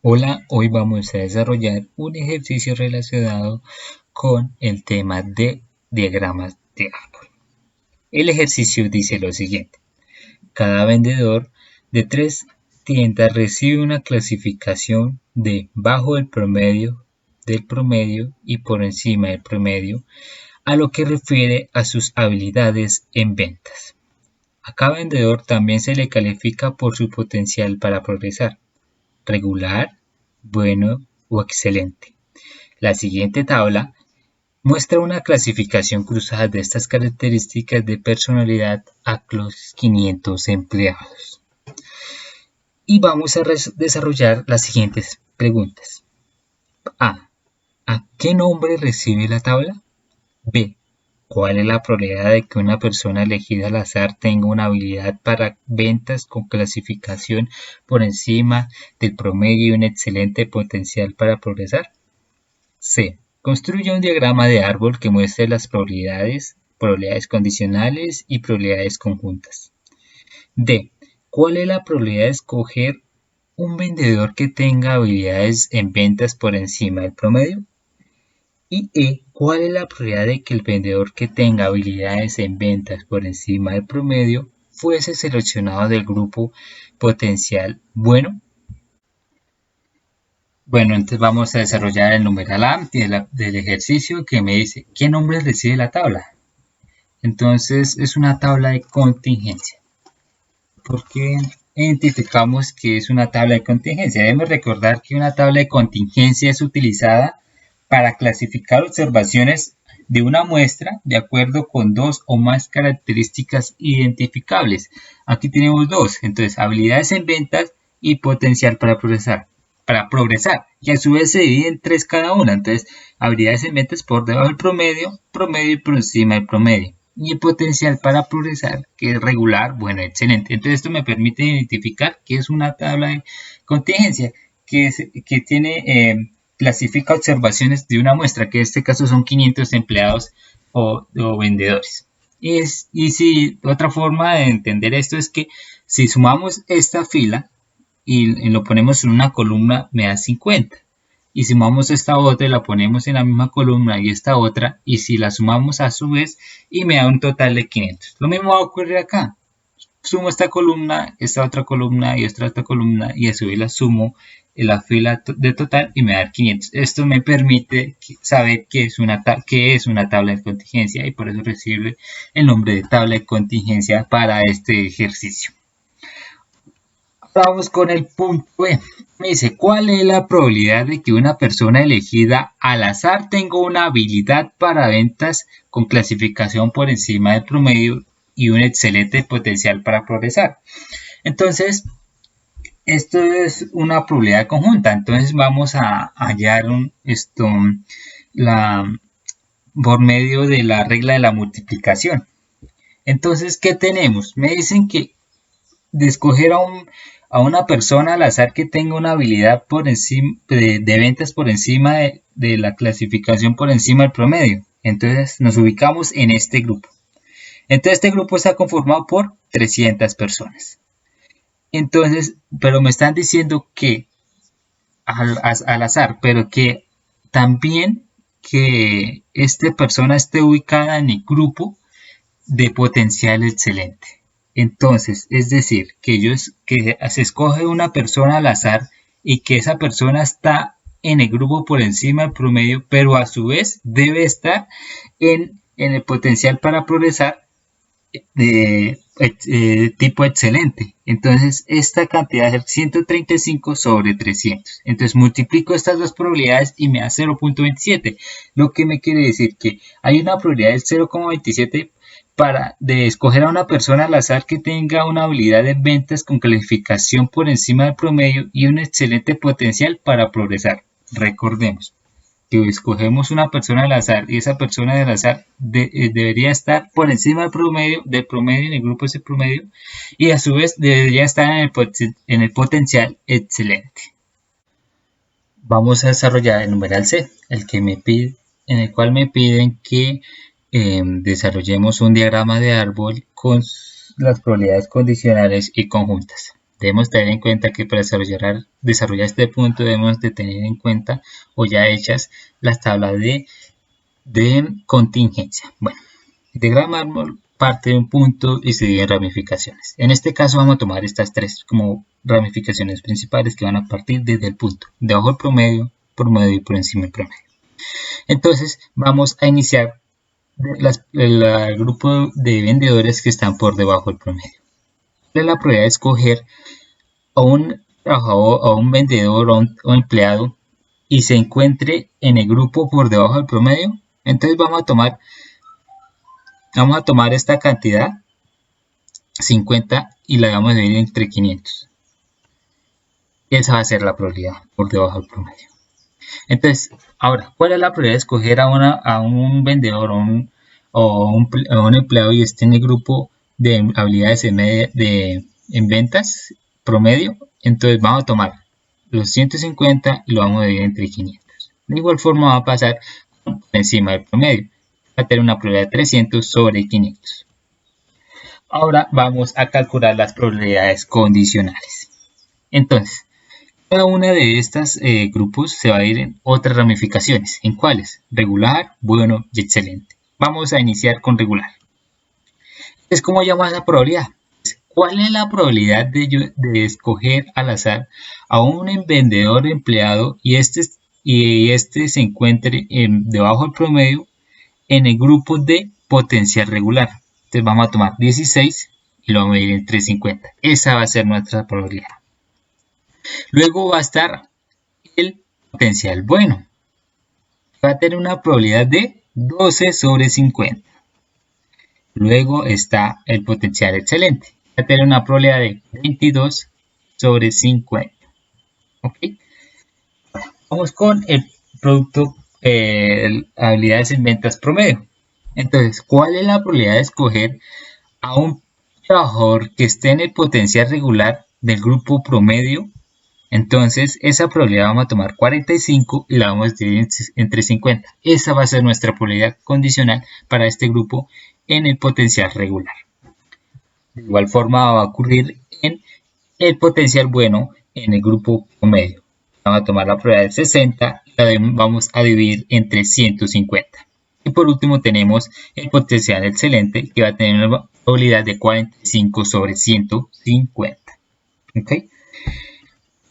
Hola, hoy vamos a desarrollar un ejercicio relacionado con el tema de diagramas de árbol. El ejercicio dice lo siguiente: cada vendedor de 3 tiendas recibe una clasificación de bajo del promedio y por encima del promedio, a lo que refiere a sus habilidades en ventas. A cada vendedor también se le califica por su potencial para progresar: regular, bueno o excelente. La siguiente tabla muestra una clasificación cruzada de estas características de personalidad a los 500 empleados. Y vamos a desarrollar las siguientes preguntas. A. ¿A qué nombre recibe la tabla? B. ¿Cuál es la probabilidad de que una persona elegida al azar tenga una habilidad para ventas con clasificación por encima del promedio y un excelente potencial para progresar? C. Construye un diagrama de árbol que muestre las probabilidades condicionales y probabilidades conjuntas. D. ¿Cuál es la probabilidad de escoger un vendedor que tenga habilidades en ventas por encima del promedio? Y E. ¿Cuál es la probabilidad de que el vendedor que tenga habilidades en ventas por encima del promedio fuese seleccionado del grupo potencial bueno? Bueno, entonces vamos a desarrollar el numeral A del ejercicio que me dice ¿qué nombre recibe la tabla? Entonces es una tabla de contingencia. ¿Por qué identificamos que es una tabla de contingencia? Debemos recordar que una tabla de contingencia es utilizada para clasificar observaciones de una muestra de acuerdo con dos o más características identificables. Aquí tenemos dos, entonces habilidades en ventas y potencial para progresar, que a su vez se divide en tres cada una. Entonces, habilidades en ventas por debajo del promedio, promedio y por encima del promedio. Y el potencial para progresar, que es regular, bueno, excelente. Entonces, esto me permite identificar que es una tabla de contingencia que tiene clasifica observaciones de una muestra, que en este caso son 500 empleados o vendedores. Y si otra forma de entender esto es que si sumamos esta fila y lo ponemos en una columna, me da 50. Y sumamos esta otra y la ponemos en la misma columna y esta otra, y si la sumamos a su vez, y me da un total de 500. Lo mismo va a ocurrir acá. Sumo esta columna, esta otra columna y esta otra columna, y a su vez la sumo en la fila de total y me da 500. Esto me permite saber qué es una tabla de contingencia, y por eso recibe el nombre de tabla de contingencia para este ejercicio. Vamos con el punto B. Me dice, ¿cuál es la probabilidad de que una persona elegida al azar tenga una habilidad para ventas con clasificación por encima del promedio y un excelente potencial para progresar? Entonces, esto es una probabilidad conjunta. Entonces, vamos a hallar por medio de la regla de la multiplicación. Entonces, ¿qué tenemos? Me dicen que de escoger a una persona al azar que tenga una habilidad por encima de ventas por encima de la clasificación por encima del promedio. Entonces nos ubicamos en este grupo. Entonces este grupo está conformado por 300 personas. Entonces, pero me están diciendo que al azar, pero que también que esta persona esté ubicada en el grupo de potencial excelente. Entonces, es decir, que se escoge una persona al azar y que esa persona está en el grupo por encima del promedio, pero a su vez debe estar en el potencial para progresar de tipo excelente. Entonces, esta cantidad es 135 sobre 300. Entonces, multiplico estas dos probabilidades y me da 0.27. Lo que me quiere decir que hay una probabilidad del 0.27 de escoger a una persona al azar que tenga una habilidad de ventas con calificación por encima del promedio y un excelente potencial para progresar. Recordemos que escogemos una persona al azar y esa persona del azar debería estar por encima del promedio en el grupo ese promedio, y a su vez debería estar en el potencial excelente. Vamos a desarrollar el numeral C, en el cual me piden que desarrollemos un diagrama de árbol con las probabilidades condicionales y conjuntas. Debemos tener en cuenta que para desarrollar este punto debemos de tener en cuenta o ya hechas las tablas de contingencia. Bueno, el diagrama árbol parte de un punto y se divide en ramificaciones. En este caso vamos a tomar estas tres como ramificaciones principales que van a partir desde el punto debajo del promedio, promedio y por encima del promedio. Entonces vamos a iniciar el grupo de vendedores que están por debajo del promedio. ¿Cuál es la probabilidad de escoger a un trabajador, a un vendedor o un empleado y se encuentre en el grupo por debajo del promedio? Entonces vamos a tomar esta cantidad 50 y la vamos a dividir entre 500. Esa va a ser la probabilidad por debajo del promedio. Entonces, ahora, ¿cuál es la probabilidad de escoger a un vendedor o un empleado y esté en el grupo de habilidades en ventas promedio? Entonces vamos a tomar los 150 y lo vamos a dividir entre 500. De igual forma va a pasar por encima del promedio. Va a tener una probabilidad de 300 sobre 500. Ahora vamos a calcular las probabilidades condicionales. Entonces, cada una de estas grupos se va a ir en otras ramificaciones. ¿En cuáles? Regular, bueno y excelente. Vamos a iniciar con regular. Entonces, ¿cómo llamas la probabilidad? ¿Cuál es la probabilidad de escoger al azar a un vendedor empleado y este se encuentre debajo del promedio en el grupo de potencial regular? Entonces vamos a tomar 16 y lo vamos a dividir entre 50. Esa va a ser nuestra probabilidad. Luego va a estar el potencial bueno. Va a tener una probabilidad de 12 sobre 50. Luego está el potencial excelente. Va a tener una probabilidad de 22 sobre 50. ¿Ok? Vamos con el producto habilidades en ventas promedio. Entonces, ¿cuál es la probabilidad de escoger a un trabajador que esté en el potencial regular del grupo promedio? Entonces, esa probabilidad vamos a tomar 45 y la vamos a dividir entre 50. Esa va a ser nuestra probabilidad condicional para este grupo en el potencial regular. De igual forma va a ocurrir en el potencial bueno en el grupo promedio. Vamos a tomar la probabilidad de 60 y la vamos a dividir entre 150. Y por último tenemos el potencial excelente que va a tener una probabilidad de 45 sobre 150. ¿Ok?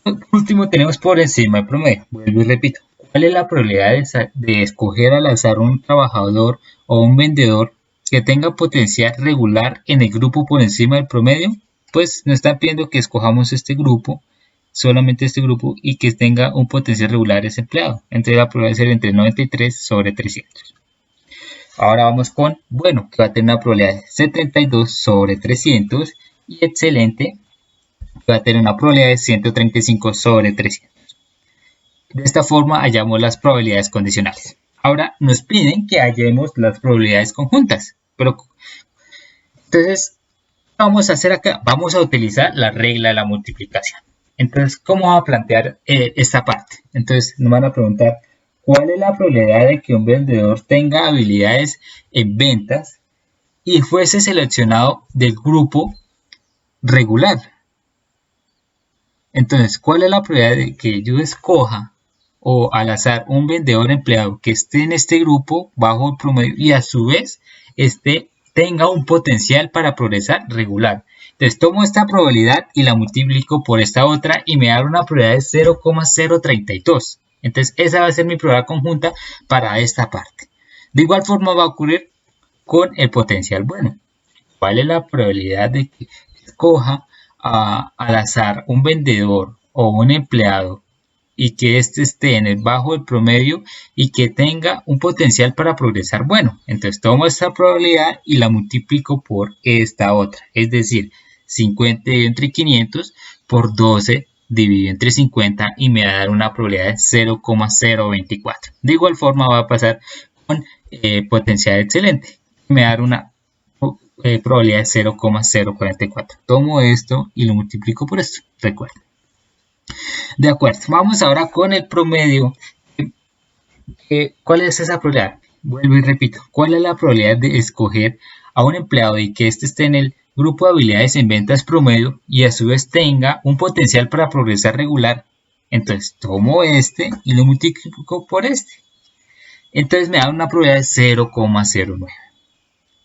Por último tenemos por encima del promedio. Vuelvo y repito. ¿Cuál es la probabilidad de escoger al azar un trabajador o un vendedor que tenga potencial regular en el grupo por encima del promedio? Pues nos están pidiendo que escojamos este grupo, solamente este grupo, y que tenga un potencial regular ese empleado. Entonces la probabilidad va a ser entre 93 sobre 300. Ahora vamos con bueno, que va a tener una probabilidad de 72 sobre 300 y excelente, que va a tener una probabilidad de 135 sobre 300. De esta forma hallamos las probabilidades condicionales. Ahora nos piden que hallemos las probabilidades conjuntas. Pero entonces, ¿qué vamos a hacer acá? Vamos a utilizar la regla de la multiplicación. Entonces, ¿cómo vamos a plantear esta parte? Entonces, nos van a preguntar, ¿cuál es la probabilidad de que un vendedor tenga habilidades en ventas y fuese seleccionado del grupo regular? Entonces, ¿cuál es la probabilidad de que yo escoja o al azar un vendedor empleado que esté en este grupo bajo el promedio y a su vez tenga un potencial para progresar regular? Entonces tomo esta probabilidad y la multiplico por esta otra y me da una probabilidad de 0,032. Entonces esa va a ser mi probabilidad conjunta para esta parte. De igual forma va a ocurrir con el potencial bueno. ¿Cuál es la probabilidad de que escoja al azar un vendedor o un empleado y que éste esté en el bajo del promedio y que tenga un potencial para progresar bueno? Entonces tomo esta probabilidad y la multiplico por esta otra, es decir, 50 entre 500 por 12 dividido entre 50 y me va a dar una probabilidad de 0,024. De igual forma va a pasar con potencial excelente, me va a dar una probabilidad de 0,044. Tomo esto y lo multiplico por esto, recuerden. De acuerdo, vamos ahora con el promedio. ¿Cuál es esa probabilidad? Vuelvo y repito, ¿cuál es la probabilidad de escoger a un empleado y que éste esté en el grupo de habilidades en ventas promedio y a su vez tenga un potencial para progresar regular, entonces tomo este y lo multiplico por este. Entonces me da una probabilidad de 0,09.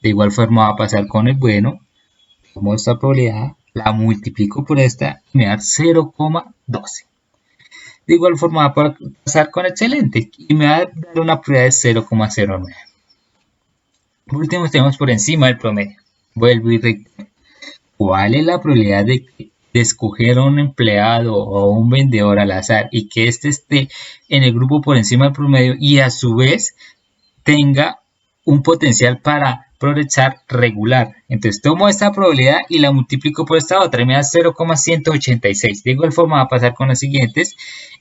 De igual forma va a pasar con el bueno. Tomo esta probabilidad, la multiplico por esta y me da 0,12. De igual forma va a pasar con excelente y me va a dar una probabilidad de 0,09. Por último tenemos por encima del promedio. Vuelvo y reitero. ¿Cuál es la probabilidad de escoger a un empleado o un vendedor al azar y que éste esté en el grupo por encima del promedio y a su vez tenga un potencial para progresar regular? Entonces tomo esta probabilidad y la multiplico por esta otra y me da 0,186. De igual forma va a pasar con las siguientes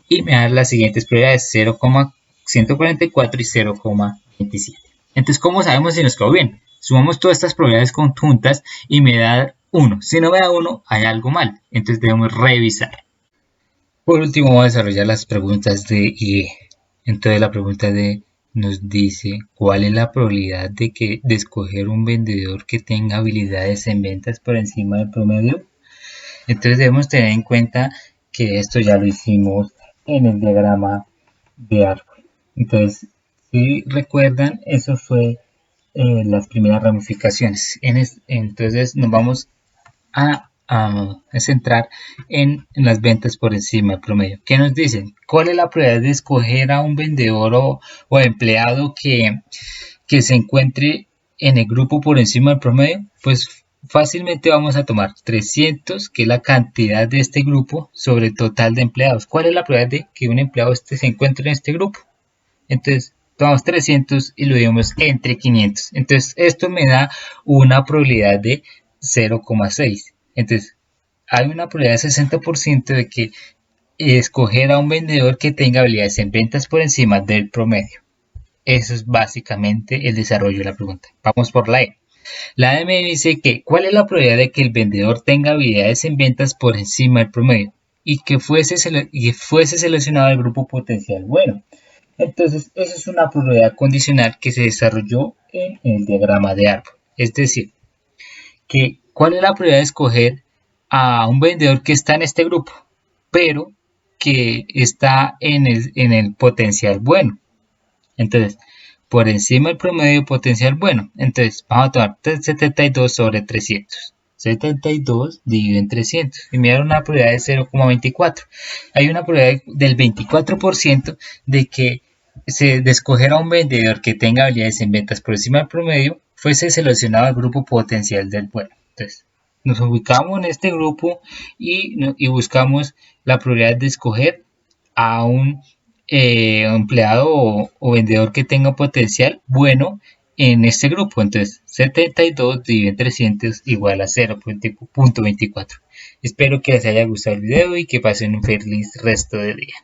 y me da las siguientes probabilidades 0,144 y 0,27. Entonces, ¿cómo sabemos si nos quedó bien? Sumamos todas estas probabilidades conjuntas y me da 1. Si no me da 1, hay algo mal. Entonces debemos revisar. Por último, vamos a desarrollar las preguntas de IE. Entonces la pregunta de nos dice cuál es la probabilidad de escoger un vendedor que tenga habilidades en ventas por encima del promedio. Entonces debemos tener en cuenta que esto ya lo hicimos en el diagrama de árbol. Entonces, si recuerdan, eso fue las primeras ramificaciones. Entonces nos vamos a centrar en las ventas por encima del promedio. ¿Qué nos dicen? ¿Cuál es la probabilidad de escoger a un vendedor o empleado que se encuentre en el grupo por encima del promedio? Pues fácilmente vamos a tomar 300, que es la cantidad de este grupo, sobre el total de empleados. ¿Cuál es la probabilidad de que un empleado se encuentre en este grupo? Entonces, tomamos 300 y lo dividimos entre 500. Entonces, esto me da una probabilidad de 0,6. Entonces, hay una probabilidad de 60% de que escoger a un vendedor que tenga habilidades en ventas por encima del promedio. Eso es básicamente el desarrollo de la pregunta. Vamos por la E. La E me dice que ¿cuál es la probabilidad de que el vendedor tenga habilidades en ventas por encima del promedio y que fuese seleccionado el grupo potencial bueno? Entonces, esa es una probabilidad condicional que se desarrolló en el diagrama de árbol. Es decir, que ¿cuál es la probabilidad de escoger a un vendedor que está en este grupo, pero que está en el potencial bueno? Entonces, por encima del promedio potencial bueno. Entonces, vamos a tomar 72 sobre 300. 72 dividido en 300 y me da una probabilidad de 0,24. Hay una probabilidad del 24% de que de escoger a un vendedor que tenga habilidades en ventas por encima del promedio fuese seleccionado al grupo potencial del bueno. Entonces, nos ubicamos en este grupo y buscamos la probabilidad de escoger a un empleado o vendedor que tenga potencial bueno en este grupo. Entonces 72 dividido en 300 igual a 0.24. Espero que les haya gustado el video y que pasen un feliz resto de día.